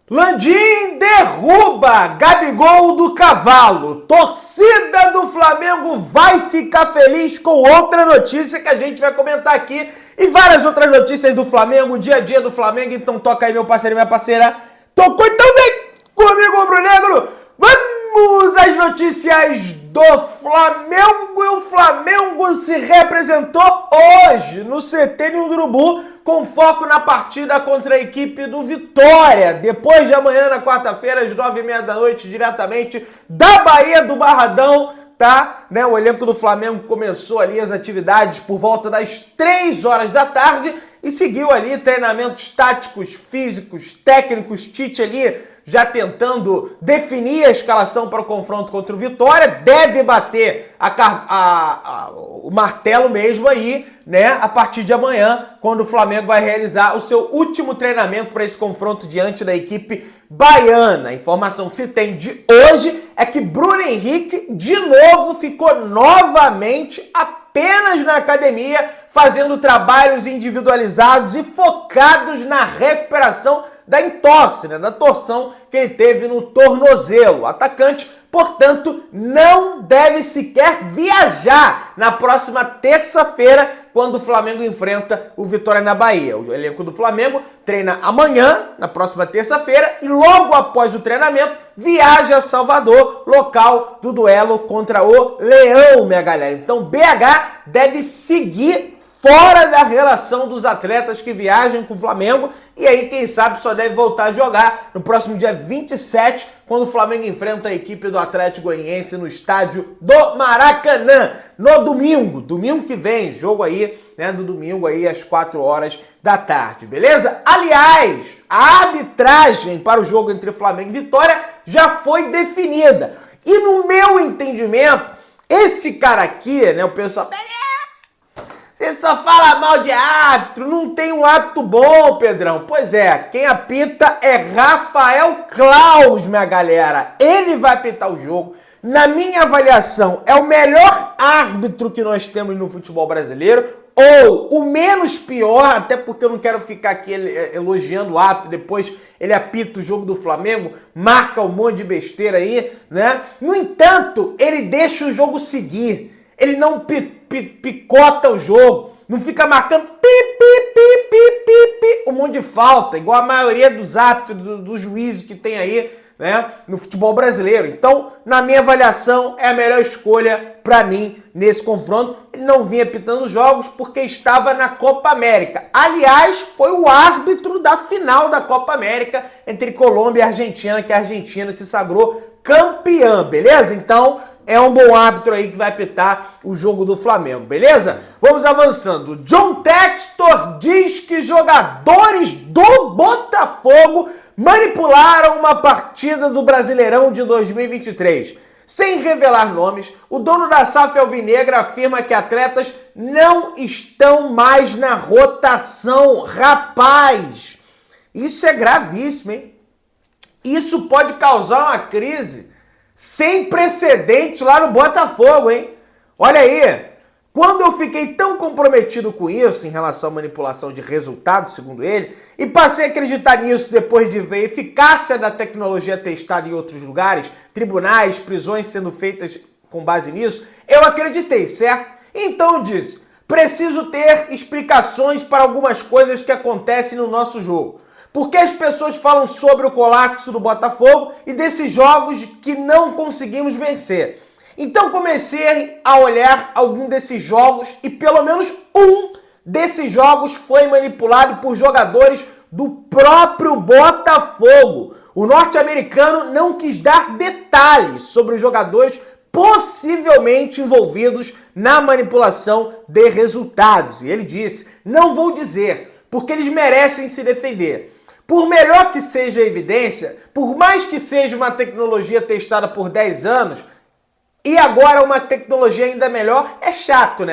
Landim derruba Gabigol do cavalo. Torcida do Flamengo vai ficar feliz com outra notícia que a gente vai comentar aqui e várias outras notícias do Flamengo, o dia a dia do Flamengo. Então toca aí, meu parceiro e minha parceira. Tocou, então vem comigo, rubro-negro. Vamos às notícias do Flamengo. E o Flamengo se representou hoje no CT Ninho do Urubu, com foco na partida contra a equipe do Vitória. Depois de amanhã, na quarta-feira, às 9h30 da noite, diretamente da Bahia do Barradão, tá? O elenco do Flamengo começou ali as atividades por volta das 3 horas da tarde e seguiu ali treinamentos táticos, físicos, técnicos. Tite ali já tentando definir a escalação para o confronto contra o Vitória. Deve bater o martelo mesmo aí, a partir de amanhã, quando o Flamengo vai realizar o seu último treinamento para esse confronto diante da equipe baiana. A informação que se tem de hoje é que Bruno Henrique, de novo, ficou novamente apenas na academia, fazendo trabalhos individualizados e focados na recuperação da entorse, da torção que ele teve no tornozelo. O atacante, portanto, não deve sequer viajar na próxima terça-feira, quando o Flamengo enfrenta o Vitória na Bahia. O elenco do Flamengo treina amanhã, na próxima terça-feira, e logo após o treinamento, viaja a Salvador, local do duelo contra o Leão, minha galera. Então, BH deve seguir fora da relação dos atletas que viajam com o Flamengo, e aí, quem sabe, só deve voltar a jogar no próximo dia 27, quando o Flamengo enfrenta a equipe do Atlético Goianiense no estádio do Maracanã, no domingo que vem, jogo aí, no domingo aí às 4 horas da tarde, beleza? Aliás, a arbitragem para o jogo entre Flamengo e Vitória já foi definida, e no meu entendimento, esse cara aqui, o pessoal... Você só fala mal de árbitro, não tem um árbitro bom, Pedrão. Pois é, quem apita é Rafael Claus, minha galera. Ele vai apitar o jogo. Na minha avaliação, é o melhor árbitro que nós temos no futebol brasileiro, ou o menos pior, até porque eu não quero ficar aqui elogiando o árbitro, depois ele apita o jogo do Flamengo, marca um monte de besteira aí, No entanto, ele deixa o jogo seguir. Ele não picota o jogo, não fica marcando um monte de falta, igual a maioria dos árbitros, dos juízes que tem aí, no futebol brasileiro. Então, na minha avaliação, é a melhor escolha para mim nesse confronto. Ele não vinha pitando jogos porque estava na Copa América. Aliás, foi o árbitro da final da Copa América entre Colômbia e Argentina, que a Argentina se sagrou campeã, beleza? Então, é um bom árbitro aí que vai apitar o jogo do Flamengo, beleza? Vamos avançando. John Textor diz que jogadores do Botafogo manipularam uma partida do Brasileirão de 2023. Sem revelar nomes, o dono da SAF Alvinegra afirma que atletas não estão mais na rotação. Rapaz, isso é gravíssimo, hein? Isso pode causar uma crise sem precedente lá no Botafogo, hein? Olha aí, quando eu fiquei tão comprometido com isso, em relação à manipulação de resultados, segundo ele, e passei a acreditar nisso depois de ver a eficácia da tecnologia testada em outros lugares, tribunais, prisões sendo feitas com base nisso, eu acreditei, certo? Então eu disse, preciso ter explicações para algumas coisas que acontecem no nosso jogo. Porque as pessoas falam sobre o colapso do Botafogo e desses jogos que não conseguimos vencer. Então comecei a olhar algum desses jogos e pelo menos um desses jogos foi manipulado por jogadores do próprio Botafogo. O norte-americano não quis dar detalhes sobre os jogadores possivelmente envolvidos na manipulação de resultados. E ele disse, não vou dizer, porque eles merecem se defender. Por melhor que seja a evidência, por mais que seja uma tecnologia testada por 10 anos, e agora uma tecnologia ainda melhor, é chato,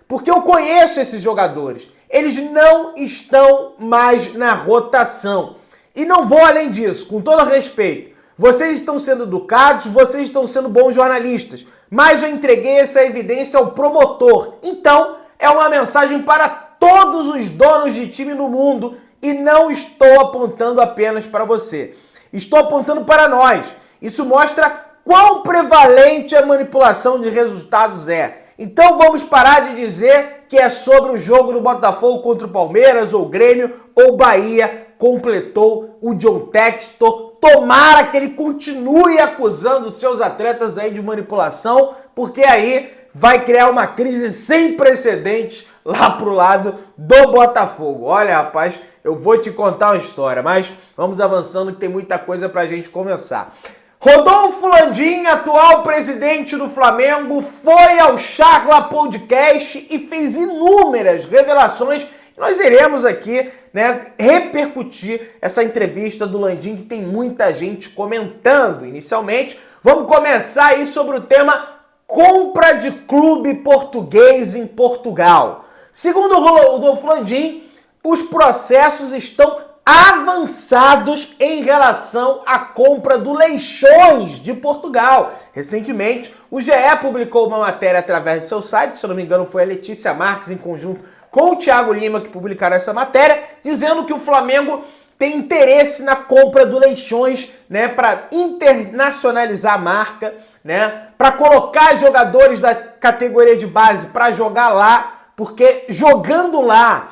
Porque eu conheço esses jogadores. Eles não estão mais na rotação. E não vou além disso, com todo respeito. Vocês estão sendo educados, vocês estão sendo bons jornalistas, mas eu entreguei essa evidência ao promotor. Então, é uma mensagem para todos os donos de time no mundo e não estou apontando apenas para você. Estou apontando para nós. Isso mostra quão prevalente a manipulação de resultados é. Então vamos parar de dizer que é sobre o jogo do Botafogo contra o Palmeiras, ou Grêmio, ou Bahia, completou o John Textor. Tomara que ele continue acusando os seus atletas aí de manipulação, porque aí vai criar uma crise sem precedentes lá pro lado do Botafogo. Olha, rapaz, eu vou te contar uma história, mas vamos avançando que tem muita coisa pra gente começar. Rodolfo Landim, atual presidente do Flamengo, foi ao Charla Podcast e fez inúmeras revelações. Nós iremos aqui, né, repercutir essa entrevista do Landim, que tem muita gente comentando. Inicialmente, vamos começar aí sobre o tema compra de clube português em Portugal. Segundo o Rodolfo Landim, os processos estão avançados em relação à compra do Leixões de Portugal. Recentemente, o GE publicou uma matéria através do seu site, se eu não me engano foi a Letícia Marques em conjunto com o Thiago Lima que publicaram essa matéria, dizendo que o Flamengo tem interesse na compra do Leixões, né, para internacionalizar a marca, né, para colocar jogadores da categoria de base para jogar lá, porque jogando lá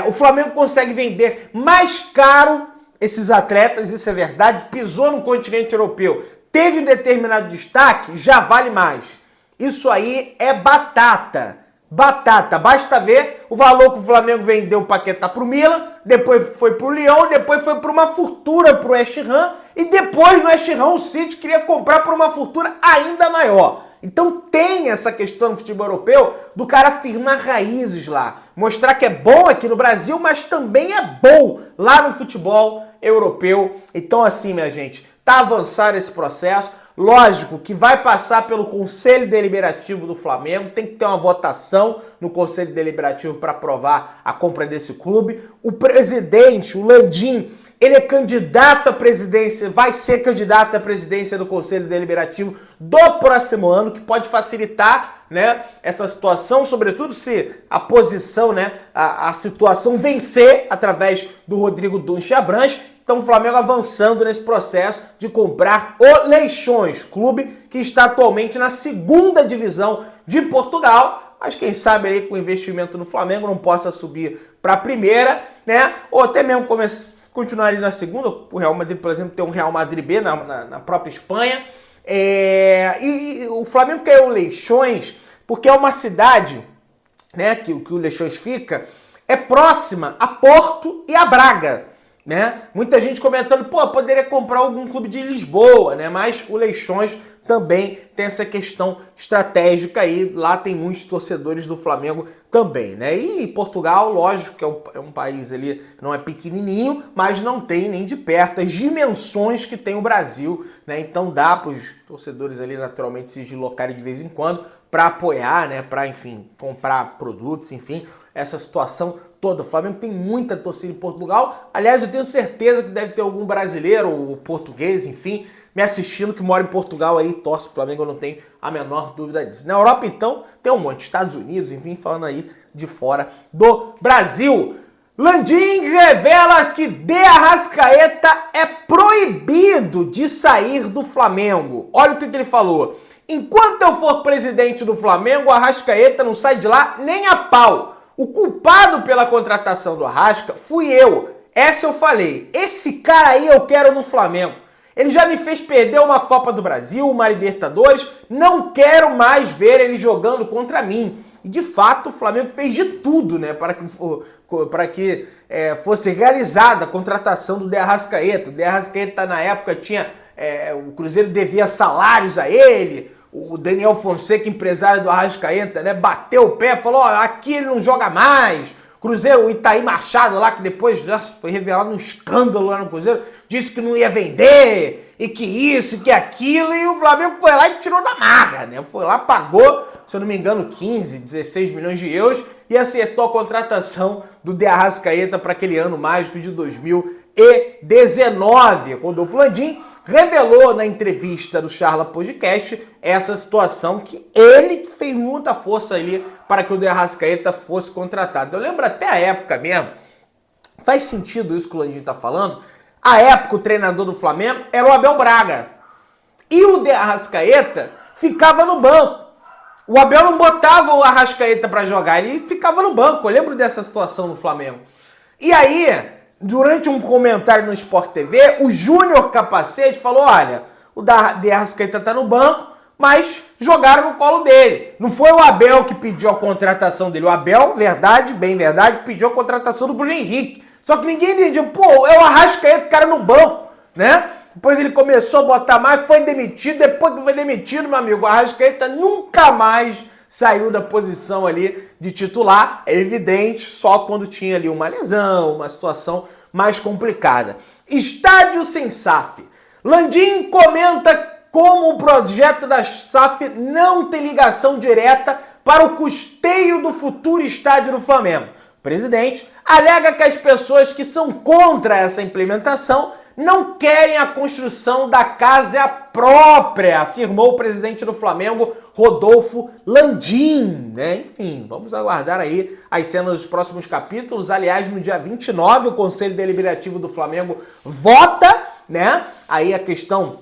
o Flamengo consegue vender mais caro esses atletas, isso é verdade, pisou no continente europeu, teve um determinado destaque, já vale mais. Isso aí é batata. Batata, basta ver o valor que o Flamengo vendeu o Paquetá pro Milan, depois foi pro Lyon, depois foi por uma fortuna pro West Ham, e depois no West Ham o City queria comprar por uma fortuna ainda maior. Então tem essa questão no futebol europeu do cara firmar raízes lá, mostrar que é bom aqui no Brasil, mas também é bom lá no futebol europeu. Então assim, minha gente, tá avançado esse processo. Lógico que vai passar pelo Conselho Deliberativo do Flamengo, tem que ter uma votação no Conselho Deliberativo para aprovar a compra desse clube. O presidente, o Landim, ele é candidato à presidência, vai ser candidato à presidência do Conselho Deliberativo do próximo ano, que pode facilitar, né, essa situação, sobretudo se a posição, né, a situação vencer através do Rodrigo Dunche Abranches. Então o Flamengo avançando nesse processo de comprar o Leixões, clube que está atualmente na segunda divisão de Portugal, mas quem sabe aí com o investimento no Flamengo não possa subir para a primeira, né? Ou até mesmo continuar ali na segunda. O Real Madrid, por exemplo, tem um Real Madrid B na própria Espanha. E o Flamengo quer o Leixões porque é uma cidade, né, que o Leixões fica, é próxima a Porto e a Braga. Né? Muita gente comentando, pô, poderia comprar algum clube de Lisboa, né? Mas o Leixões também tem essa questão estratégica aí, lá tem muitos torcedores do Flamengo também, né? E Portugal, lógico que é um país ali, não é pequenininho, mas não tem nem de perto as dimensões que tem o Brasil, né? Então dá para os torcedores ali naturalmente se deslocarem de vez em quando para apoiar, né? Para, enfim, comprar produtos, enfim, essa situação toda. O Flamengo tem muita torcida em Portugal. Aliás, eu tenho certeza que deve ter algum brasileiro ou português, enfim, me assistindo que mora em Portugal aí, torce pro Flamengo, eu não tenho a menor dúvida disso. Na Europa, então, tem um monte. Estados Unidos, enfim, falando aí de fora do Brasil. Landim revela que De Arrascaeta é proibido de sair do Flamengo. Olha o que ele falou. Enquanto eu for presidente do Flamengo, o Arrascaeta não sai de lá nem a pau. O culpado pela contratação do Arrasca fui eu. Essa eu falei. Esse cara aí eu quero no Flamengo. Ele já me fez perder uma Copa do Brasil, uma Libertadores. Não quero mais ver ele jogando contra mim. E de fato o Flamengo fez de tudo, né, para que fosse realizada a contratação do De Arrascaeta. O De Arrascaeta na época tinha... o Cruzeiro devia salários a ele. O Daniel Fonseca, empresário do Arrascaeta, né, bateu o pé, falou, ó, aqui ele não joga mais. Cruzeiro, o Itaí Machado lá, que depois já foi revelado um escândalo lá no Cruzeiro, disse que não ia vender, e que isso, e que aquilo, e o Flamengo foi lá e tirou da marra, né? Foi lá, pagou, se eu não me engano, 15, 16 milhões de euros e acertou a contratação do De Arrascaeta para aquele ano mágico de 2019. Rodolfo Landim revelou na entrevista do Charla Podcast essa situação que ele fez muita força ali para que o De Arrascaeta fosse contratado. Eu lembro até a época mesmo, faz sentido isso que o Landim está falando, À época, o treinador do Flamengo era o Abel Braga. E o De Arrascaeta ficava no banco. O Abel não botava o Arrascaeta para jogar, ele ficava no banco. Eu lembro dessa situação no Flamengo. E aí, durante um comentário no Sport TV, o Júnior Capacete falou, olha, o De Arrascaeta tá no banco, mas jogaram no colo dele. Não foi o Abel que pediu a contratação dele. O Abel, verdade, bem verdade, pediu a contratação do Bruno Henrique. Só que ninguém entendia, pô, é o Arrascaeta, cara no banco, né? Depois ele começou a botar mais, foi demitido. Depois que foi demitido, meu amigo, o Arrascaeta nunca mais saiu da posição ali de titular. É evidente, só quando tinha ali uma lesão, uma situação mais complicada. Estádio sem SAF. Landim comenta como o projeto da SAF não tem ligação direta para o custeio do futuro estádio do Flamengo. O presidente alega que as pessoas que são contra essa implementação não querem a construção da casa própria, afirmou o presidente do Flamengo, Rodolfo Landim, né? Enfim, vamos aguardar aí as cenas dos próximos capítulos. Aliás, no dia 29, o Conselho Deliberativo do Flamengo vota, né? Aí a questão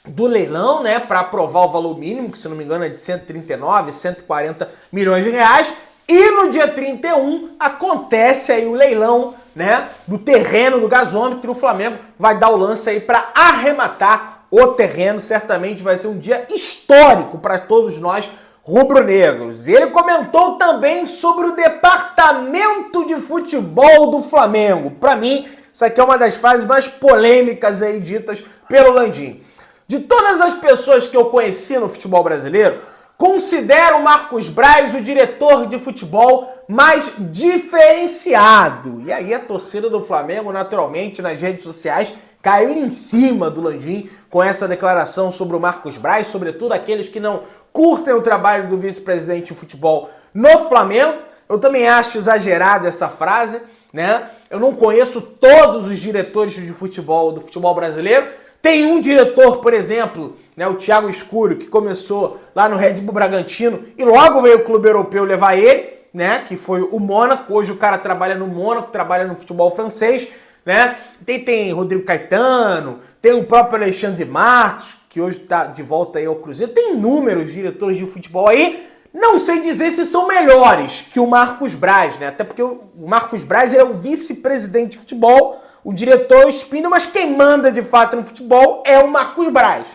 do leilão, né? Para aprovar o valor mínimo, que se não me engano é de 139, 140 milhões de reais. E no dia 31 acontece aí o leilão, né, do terreno do gasômetro, e o Flamengo vai dar o lance aí para arrematar o terreno. Certamente vai ser um dia histórico para todos nós rubro-negros. E ele comentou também sobre o departamento de futebol do Flamengo. Para mim, isso aqui é uma das fases mais polêmicas aí ditas pelo Landim. De todas as pessoas que eu conheci no futebol brasileiro, considero o Marcos Braz o diretor de futebol mais diferenciado. E aí a torcida do Flamengo, naturalmente, nas redes sociais, caiu em cima do Landim com essa declaração sobre o Marcos Braz, sobretudo aqueles que não curtem o trabalho do vice-presidente de futebol no Flamengo. Eu também acho exagerada essa frase, né? Eu não conheço todos os diretores de futebol do futebol brasileiro. Tem um diretor, por exemplo, né, o Thiago Escuro, que começou lá no Red Bull Bragantino e logo veio o clube europeu levar ele, né, que foi o Mônaco. Hoje o cara trabalha no Mônaco, trabalha no futebol francês, né? Tem Rodrigo Caetano, tem o próprio Alexandre Marques, que hoje está de volta aí ao Cruzeiro. Tem inúmeros diretores de futebol aí. Não sei dizer se são melhores que o Marcos Braz, né? Até porque o Marcos Braz é o vice-presidente de futebol, o diretor Espino, mas quem manda de fato no futebol é o Marcos Braz,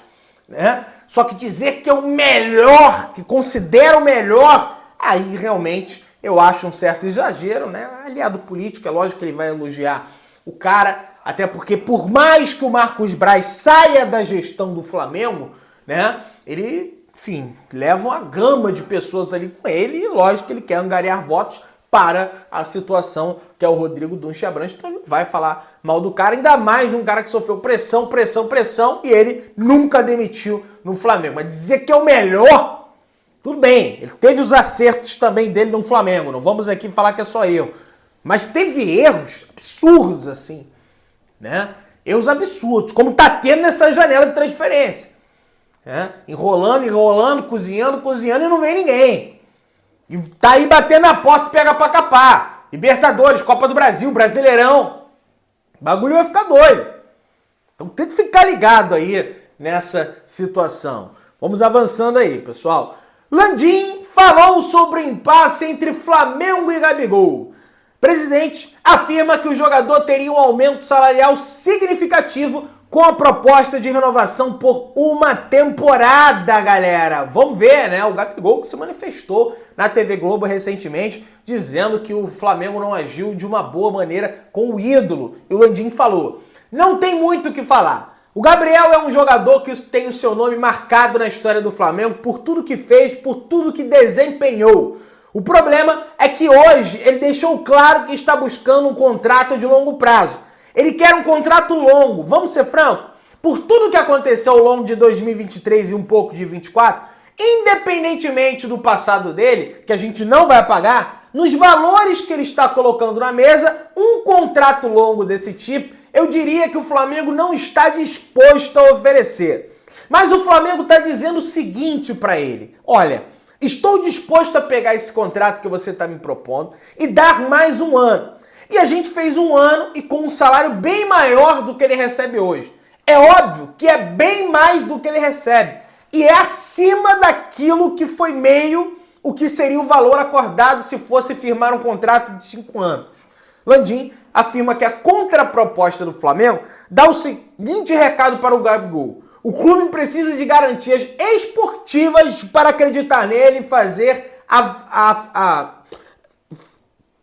né? Só que dizer que é o melhor, que considera o melhor, aí realmente eu acho um certo exagero, né? Aliado político, é lógico que ele vai elogiar o cara, até porque por mais que o Marcos Braz saia da gestão do Flamengo, né? Ele, enfim, leva uma gama de pessoas ali com ele e lógico que ele quer angariar votos para a situação que é o Rodrigo Dunche Abrantes, então ele vai falar mal do cara, ainda mais de um cara que sofreu pressão e ele nunca demitiu no Flamengo. Mas dizer que é o melhor, tudo bem, ele teve os acertos também dele no Flamengo, não vamos aqui falar que é só erro, mas teve erros absurdos assim, né? Erros absurdos, como tá tendo nessa janela de transferência, né? Enrolando, cozinhando e não vem ninguém. E tá aí batendo na porta e pega pra capar. Libertadores, Copa do Brasil, Brasileirão. O bagulho vai ficar doido. Então tem que ficar ligado aí nessa situação. Vamos avançando aí, pessoal. Landim falou sobre o impasse entre Flamengo e Gabigol. Presidente afirma que o jogador teria um aumento salarial significativo com a proposta de renovação por uma temporada, galera. Vamos ver, né? O Gabigol que se manifestou na TV Globo recentemente, dizendo que o Flamengo não agiu de uma boa maneira com o ídolo. E o Landim falou, não tem muito o que falar. O Gabriel é um jogador que tem o seu nome marcado na história do Flamengo por tudo que fez, por tudo que desempenhou. O problema é que hoje ele deixou claro que está buscando um contrato de longo prazo. Ele quer um contrato longo, vamos ser francos, por tudo que aconteceu ao longo de 2023 e um pouco de 2024, independentemente do passado dele, que a gente não vai apagar, nos valores que ele está colocando na mesa, um contrato longo desse tipo, eu diria que o Flamengo não está disposto a oferecer. Mas o Flamengo está dizendo o seguinte para ele, olha, estou disposto a pegar esse contrato que você está me propondo e dar mais um ano. E a gente fez um ano e com um salário bem maior do que ele recebe hoje. É óbvio que é bem mais do que ele recebe. E é acima daquilo que foi meio o que seria o valor acordado se fosse firmar um contrato de 5 anos. Landim afirma que a contraproposta do Flamengo dá o seguinte recado para o Gabigol: o clube precisa de garantias esportivas para acreditar nele e fazer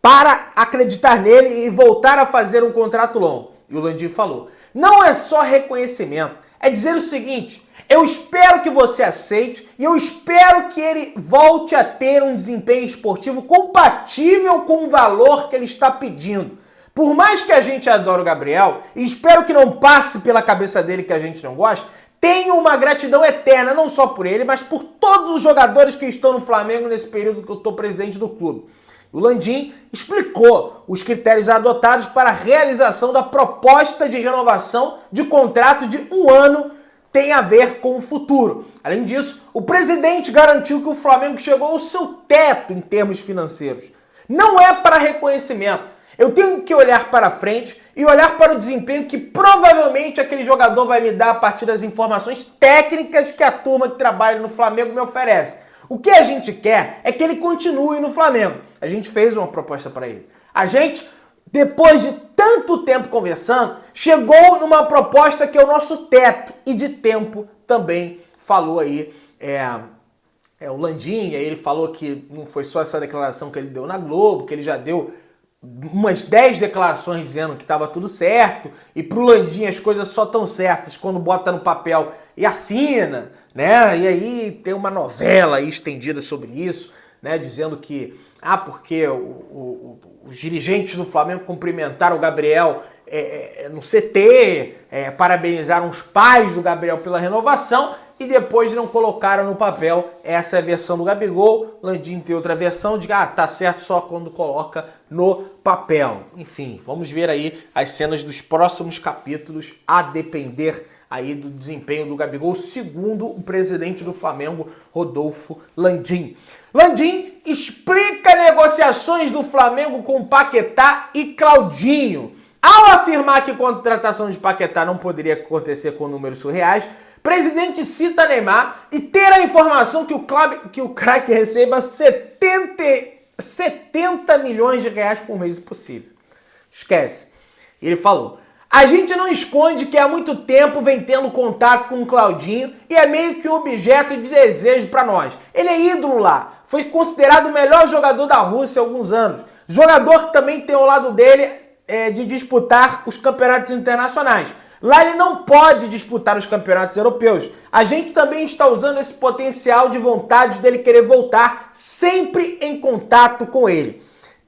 para acreditar nele e voltar a fazer um contrato longo. E o Landim falou: não é só reconhecimento, é dizer o seguinte: eu espero que você aceite e eu espero que ele volte a ter um desempenho esportivo compatível com o valor que ele está pedindo. Por mais que a gente adore o Gabriel, e espero que não passe pela cabeça dele que a gente não gosta, tenho uma gratidão eterna, não só por ele, mas por todos os jogadores que estão no Flamengo nesse período que eu estou presidente do clube. O Landim explicou os critérios adotados para a realização da proposta de renovação de contrato de 1 ano tem a ver com o futuro. Além disso, o presidente garantiu que o Flamengo chegou ao seu teto em termos financeiros. Não é para reconhecimento. Eu tenho que olhar para frente e olhar para o desempenho que provavelmente aquele jogador vai me dar a partir das informações técnicas que a turma que trabalha no Flamengo me oferece. O que a gente quer é que ele continue no Flamengo. A gente fez uma proposta para ele. A gente, depois de tanto tempo conversando, chegou numa proposta que é o nosso teto. E de tempo também falou aí o Landim. Aí ele falou que não foi só essa declaração que ele deu na Globo, que ele já deu umas 10 declarações dizendo que estava tudo certo, e pro Landim as coisas só tão certas quando bota no papel e assina, né? E aí tem uma novela aí estendida sobre isso, né? Dizendo que, porque os dirigentes do Flamengo cumprimentaram o Gabriel no CT, parabenizaram os pais do Gabriel pela renovação, e depois não colocaram no papel. Essa é a versão do Gabigol. Landim tem outra versão de tá certo só quando coloca no papel. Enfim, vamos ver aí as cenas dos próximos capítulos, a depender aí do desempenho do Gabigol, segundo o presidente do Flamengo, Rodolfo Landim. Landim explica negociações do Flamengo com Paquetá e Claudinho. Ao afirmar que a contratação de Paquetá não poderia acontecer com números surreais, o presidente cita Neymar e ter a informação que o craque receba 70 milhões de reais por mês possível. Esquece. Ele falou: a gente não esconde que há muito tempo vem tendo contato com o Claudinho e é meio que um objeto de desejo para nós. Ele é ídolo lá. Foi considerado o melhor jogador da Rússia há alguns anos. Jogador que também tem ao lado dele de disputar os campeonatos internacionais. Lá ele não pode disputar os campeonatos europeus. A gente também está usando esse potencial de vontade dele querer voltar, sempre em contato com ele.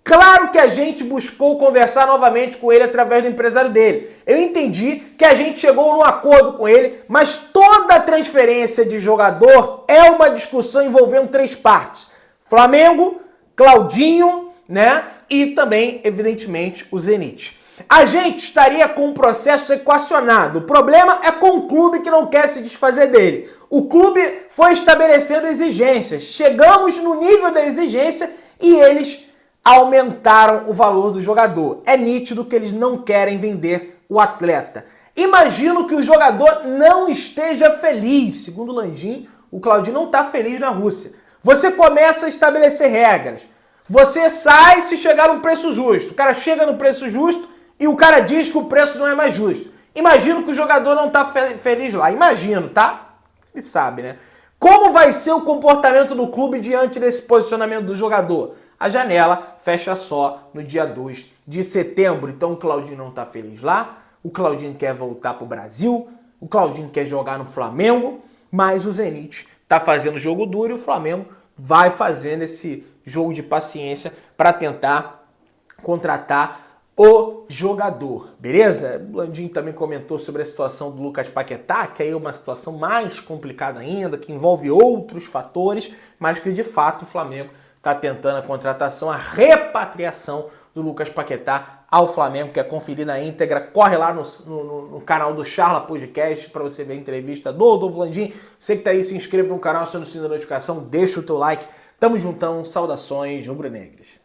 Claro que a gente buscou conversar novamente com ele através do empresário dele. Eu entendi que a gente chegou num acordo com ele, mas toda transferência de jogador é uma discussão envolvendo 3 partes: Flamengo, Claudinho, né? E também, evidentemente, o Zenit. A gente estaria com um processo equacionado. O problema é com o clube que não quer se desfazer dele. O clube foi estabelecendo exigências. Chegamos no nível da exigência e eles aumentaram o valor do jogador. É nítido que eles não querem vender o atleta. Imagino que o jogador não esteja feliz. Segundo o Landim, o Claudinho não está feliz na Rússia. Você começa a estabelecer regras. Você sai se chegar no preço justo. O cara chega no preço justo e o cara diz que o preço não é mais justo. Imagino que o jogador não está feliz lá. Imagino, tá? Ele sabe, né? Como vai ser o comportamento do clube diante desse posicionamento do jogador? A janela fecha só no dia 2 de setembro. Então o Claudinho não está feliz lá. O Claudinho quer voltar para o Brasil. O Claudinho quer jogar no Flamengo. Mas o Zenit está fazendo jogo duro e o Flamengo vai fazendo esse jogo de paciência para tentar contratar o jogador, beleza? O Landim também comentou sobre a situação do Lucas Paquetá, que aí é uma situação mais complicada ainda, que envolve outros fatores, mas que de fato o Flamengo está tentando a contratação, a repatriação do Lucas Paquetá ao Flamengo. Quer conferir na íntegra? Corre lá no canal do Charla Podcast para você ver a entrevista do Rodolfo Landim. Você que está aí, se inscreva no canal, aciona o sininho da notificação, deixa o teu like. Tamo juntão, saudações rubro-negras.